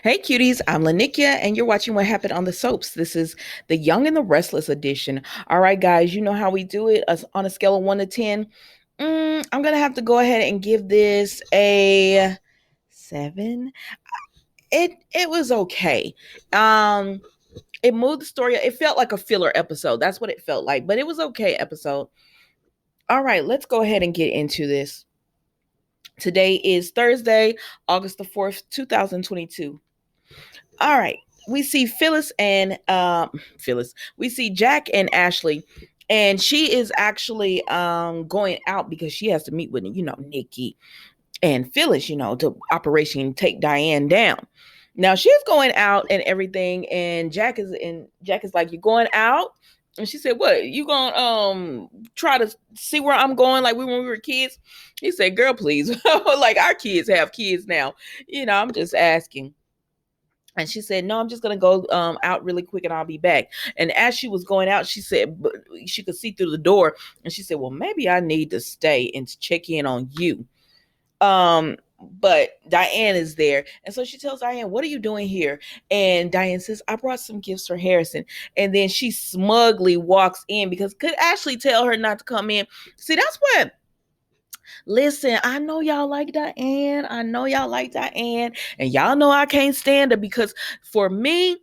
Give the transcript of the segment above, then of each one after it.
Hey cuties, I'm Lanikia and you're watching What Happened on the Soaps. This is the Young and the Restless edition. All right, guys, you know how we do it on a scale of 1 to 10. I'm going to have to go ahead and give this a 7. It was okay. Um it moved the story. It felt like a filler episode. That's what it felt like, but it was okay episode. All right, let's go ahead and get into this. Today is Thursday, August the 4th, 2022. All right. We see Phyllis and Phyllis. We see Jack and Ashley, and she is actually going out because she has to meet with Nikki and Phyllis, to Operation Take Diane Down. Now she's going out and everything, and Jack is like, "You going out?" And she said, "What? You gonna try to see where I'm going like when we were kids?" He said, "Girl, please." Like our kids have kids now. I'm just asking. And she said, "No, I'm just gonna go out really quick, and I'll be back." And as she was going out, she said, she could see through the door, and she said, "Well, maybe I need to stay and check in on you." But Diane is there, and so she tells Diane, "What are you doing here?" And Diane says, "I brought some gifts for Harrison." And then she smugly walks in because could Ashley tell her not to come in? See, that's what. Listen, I know y'all like Diane. I know y'all like Diane. And y'all know I can't stand her because for me,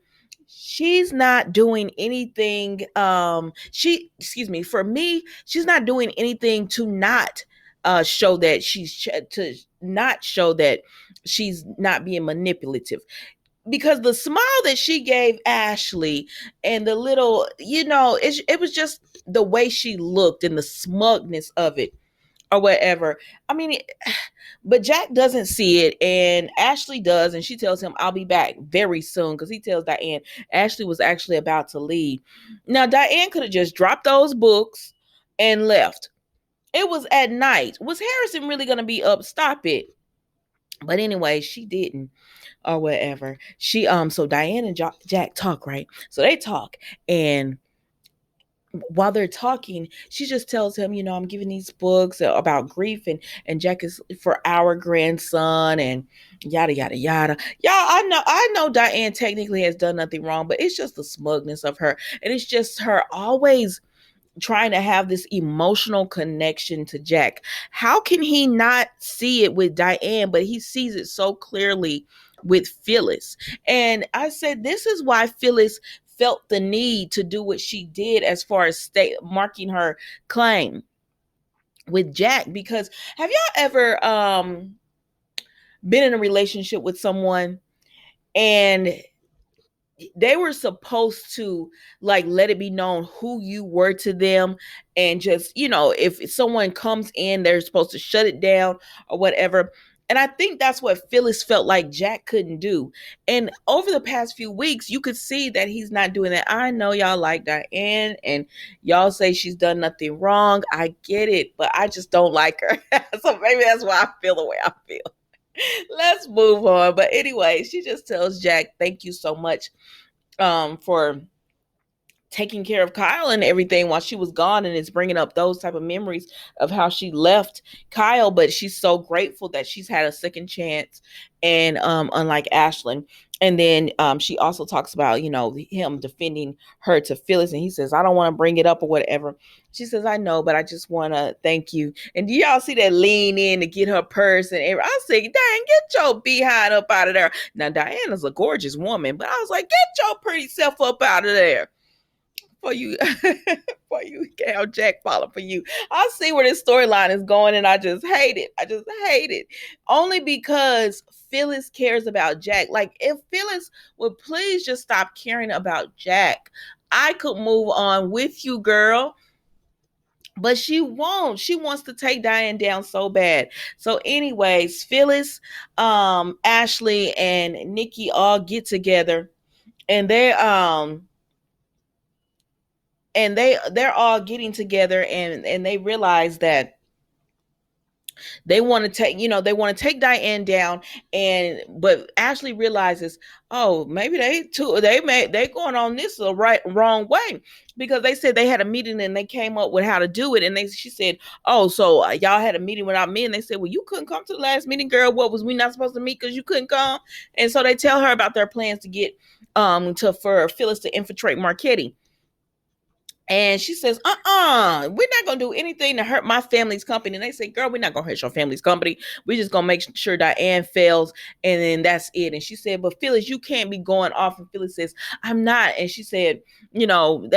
she's not doing anything. For me, she's not doing anything to not show that to not show that she's not being manipulative. Because the smile that she gave Ashley and the little, it was just the way she looked and the smugness of it or whatever. I mean, but Jack doesn't see it, and Ashley does, and she tells him, "I'll be back very soon," because he tells Diane Ashley was actually about to leave. Now, Diane could have just dropped those books and left. It was at night. Was Harrison really going to be up? Stop it. But anyway, she didn't or whatever. So Diane and Jack talk, right? So they talk, and while they're talking, she just tells him, "I'm giving these books about grief, and Jack is for our grandson, and yada yada yada." Y'all, I know Diane technically has done nothing wrong, but it's just the smugness of her, and it's just her always trying to have this emotional connection to Jack. How can he not see it with Diane, but he sees it so clearly with Phyllis? And I said, this is why Phyllis felt the need to do what she did as far as marking her claim with Jack. Because have y'all ever been in a relationship with someone and they were supposed to like let it be known who you were to them, and just if someone comes in they're supposed to shut it down or whatever. And I think that's what Phyllis felt like Jack couldn't do. And over the past few weeks you could see that he's not doing that. I know y'all like Diane and y'all say she's done nothing wrong. I get it, but I just don't like her. So maybe that's why I feel the way I feel. Let's move on. But anyway, she just tells Jack, "Thank you so much for taking care of Kyle and everything while she was gone," and it's bringing up those type of memories of how she left Kyle, but she's so grateful that she's had a second chance, and unlike Ashlyn. And then she also talks about him defending her to Phyllis, and he says, "I don't want to bring it up or whatever." She says, "I know, but I just want to thank you." And do y'all see that lean in to get her purse and everything? I say, "Dang, get your behind up out of there." Now Diana's a gorgeous woman, but I was like, "Get your pretty self up out of there for you." For you, Cal Jack falling for you. I see where this storyline is going, and I just hate it. I just hate it. Only because Phyllis cares about Jack. Like, if Phyllis would please just stop caring about Jack, I could move on with you, girl. But she won't. She wants to take Diane down so bad. So, anyways, Phyllis, Ashley, and Nikki all get together, and they're all getting together, and they realize that They want to take, they want to take Diane down, and but Ashley realizes, oh, maybe they going on this the wrong way, because they said they had a meeting and they came up with how to do it, and she said, oh, so y'all had a meeting without me, and they said, well, you couldn't come to the last meeting, girl. What, was we not supposed to meet because you couldn't come? And so they tell her about their plans to get to for Phyllis to infiltrate Marquetti. And she says, we're not going to do anything to hurt my family's company. And they say, girl, we're not going to hurt your family's company. We're just going to make sure Diane fails. And then that's it. And she said, but Phyllis, you can't be going off. And Phyllis says, I'm not. And she said, they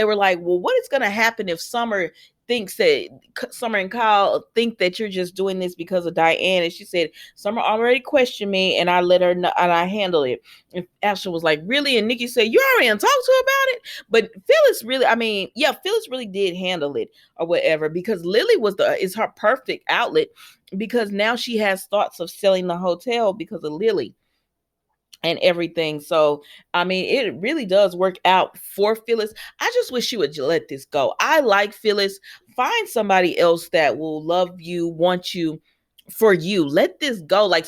were like, well, what is going to happen if Summer and Kyle think that you're just doing this because of Diane? And she said, Summer already questioned me and I let her know and I handled it. And Ashley was like, really? And Nikki said, you already talked to her about it? But Phyllis really, Phyllis really did handle it or whatever, because Lily is her perfect outlet, because now she has thoughts of selling the hotel because of Lily and everything. So, it really does work out for Phyllis. I just wish she would let this go. I like Phyllis. Find somebody else that will love you, want you for you. Let this go. Like,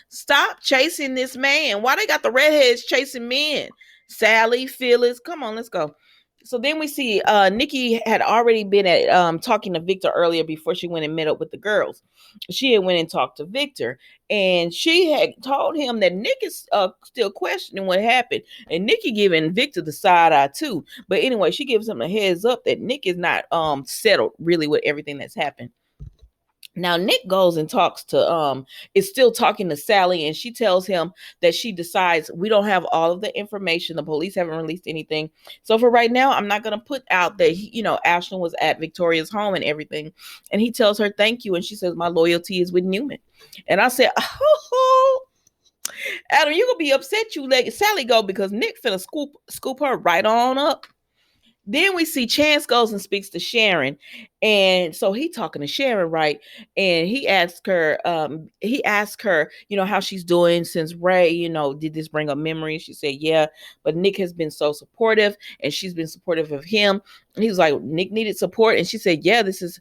stop chasing this man. Why they got the redheads chasing men? Sally, Phyllis, come on, let's go. So then we see Nikki had already been at talking to Victor earlier before she went and met up with the girls. She had went and talked to Victor, and she had told him that Nick is still questioning what happened, and Nikki giving Victor the side eye too. But anyway, she gives him a heads up that Nick is not settled really with everything that's happened. Now Nick goes and is still talking to Sally, and she tells him that she decides we don't have all of the information. The police haven't released anything. So for right now, I'm not going to put out that, Ashland was at Victoria's home and everything. And he tells her thank you. And she says, my loyalty is with Newman. And I said, oh, Adam, you're going to be upset you let Sally go, because Nick finna scoop her right on up. Then we see Chance goes and speaks to Sharon. And so he talking to Sharon, right? And he asks her, how she's doing since Ray, did this bring up memories? She said, yeah, but Nick has been so supportive, and she's been supportive of him. And he was like, Nick needed support. And she said, yeah, this is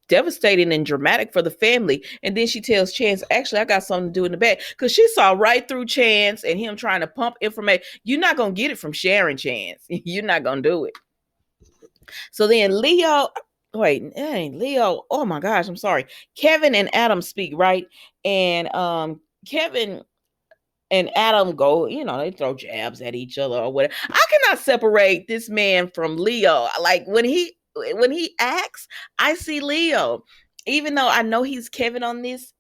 devastating and dramatic for the family. And then she tells Chance, actually, I got something to do in the back, because she saw right through Chance and him trying to pump information. You're not going to get it from Sharon, Chance. You're not going to do it. So then Leo, oh my gosh, I'm sorry. Kevin and Adam speak, right? And Kevin and Adam go, they throw jabs at each other or whatever. I cannot separate this man from Leo. Like when he acts, I see Leo. Even though I know he's Kevin on this,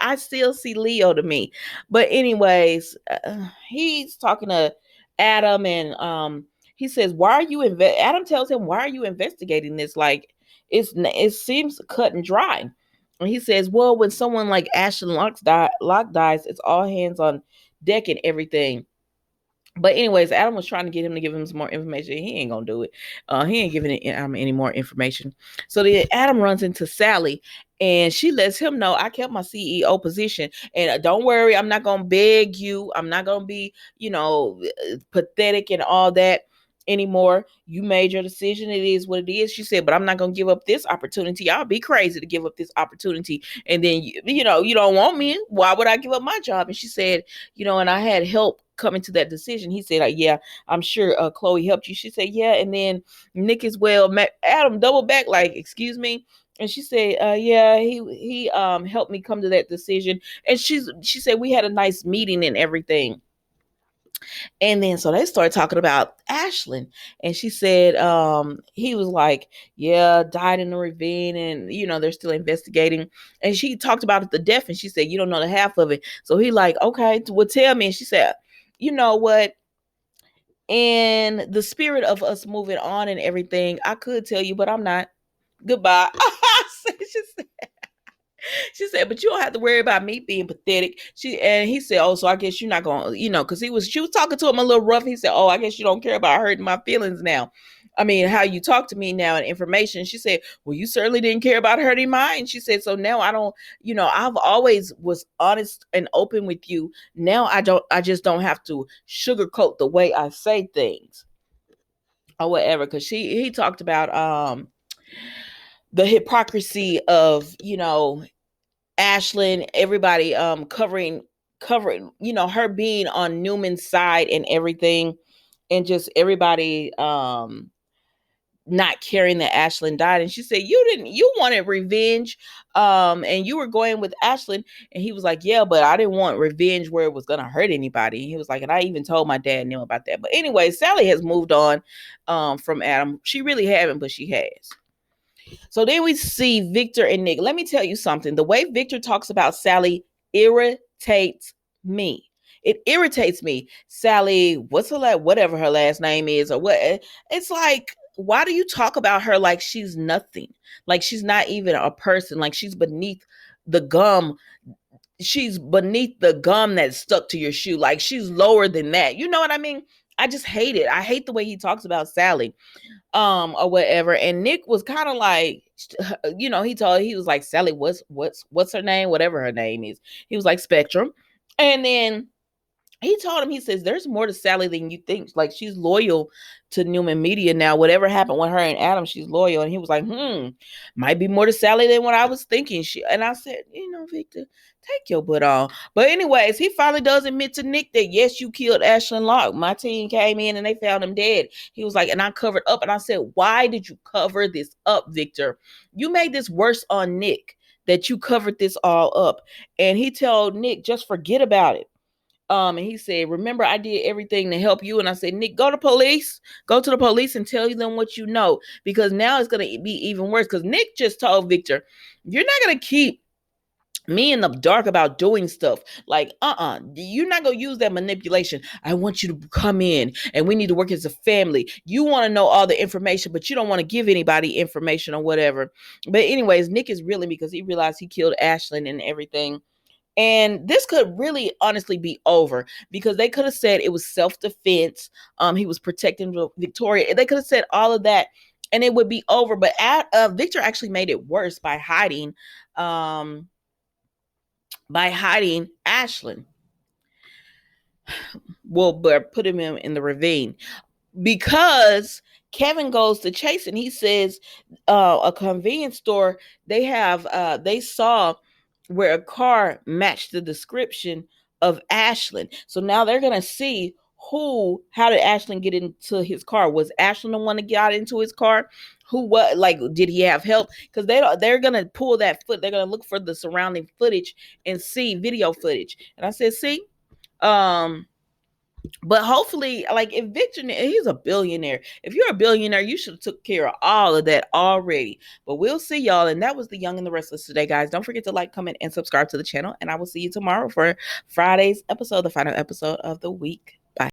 I still see Leo to me. But anyways, he's talking to Adam, and he says, "Why are you Adam tells him, "Why are you investigating this? Like it seems cut and dry." And he says, "Well, when someone like Ashton Locke dies, it's all hands on deck and everything." But anyways, Adam was trying to get him to give him some more information. He ain't gonna do it. He ain't giving any more information. So then Adam runs into Sally, and she lets him know, I kept my CEO position, and don't worry, I'm not gonna beg you. I'm not gonna be, pathetic and all that anymore. You made your decision. It is what it is. She said, but I'm not gonna give up this opportunity. I'll be crazy to give up this opportunity. And then you don't want me. Why would I give up my job? And she said, and I had help coming to that decision. He said, yeah, I'm sure Chloe helped you. She said, yeah. And then Nick as well. Adam doubled back, like, excuse me. And she said, yeah, he helped me come to that decision. And she said, we had a nice meeting and everything. And then so they started talking about Ashlyn, and she said he was like, yeah, died in the ravine, and they're still investigating. And she talked about the death, and she said, you don't know the half of it. So he like, okay, well, tell me. And she said, you know what? In the spirit of us moving on and everything, I could tell you, but I'm not. Goodbye. She said, but you don't have to worry about me being pathetic. And he said, oh, so I guess you're not going to, because she was talking to him a little rough. He said, oh, I guess you don't care about hurting my feelings now. I mean, how you talk to me now and information. She said, well, you certainly didn't care about hurting mine. She said, so now I don't, I've always was honest and open with you. Now I just don't have to sugarcoat the way I say things or whatever. Cause he talked about, the hypocrisy of, Ashlyn, everybody covering, her being on Newman's side and everything, and just everybody not caring that Ashlyn died. And she said, you wanted revenge, and you were going with Ashlyn. And he was like, yeah, but I didn't want revenge where it was gonna hurt anybody. And he was like, and I even told my dad knew about that. But anyway, Sally has moved on from Adam. She really haven't, but she has. So then we see Victor and Nick. Let me tell you something. The way Victor talks about Sally irritates me. It irritates me. Sally, whatever her last name is, or what? It's like, why do you talk about her like she's nothing? Like she's not even a person. Like she's beneath the gum. She's beneath the gum that's stuck to your shoe. Like she's lower than that. You know what I mean? I just hate it. I hate the way he talks about Sally, or whatever. And Nick was kind of like, he was like, Sally, what's her name, whatever her name is. He was like, Spectrum. And then he told him, he says, there's more to Sally than you think. Like she's loyal to Newman Media now. Whatever happened with her and Adam, she's loyal. And he was like, might be more to Sally than what I was thinking. And I said, Victor, take your butt on. But anyways, he finally does admit to Nick that yes, you killed Ashlyn Locke. My team came in and they found him dead. He was like, and I covered up. And I said, why did you cover this up, Victor? You made this worse on Nick, that you covered this all up. And he told Nick, just forget about it. And he said, remember, I did everything to help you. And I said, Nick, go to the police and tell them what you know, because now it's going to be even worse. Because Nick just told Victor, you're not going to keep me in the dark about doing stuff. Like, you're not going to use that manipulation. I want you to come in and we need to work as a family. You want to know all the information, but you don't want to give anybody information or whatever. But anyways, Nick is reeling because he realized he killed Ashlyn and everything. And this could really honestly be over, because they could have said it was self-defense. He was protecting Victoria. They could have said all of that and it would be over. But Victor actually made it worse by hiding Ashlyn. Well, but put him in the ravine, because Kevin goes to Chase and he says a convenience store, they saw where a car matched the description of Ashlyn. So now they're going to see how did Ashlyn get into his car? Was Ashlyn the one that got into his car? Did he have help? Because they're going to pull that they're going to look for the surrounding footage and see video footage. And I said, see, but hopefully, like, if Victor, he's a billionaire. If you're a billionaire, you should have took care of all of that already. But we'll see, y'all. And that was The Young and the Restless today, guys. Don't forget to like, comment, and subscribe to the channel. And I will see you tomorrow for Friday's episode, the final episode of the week.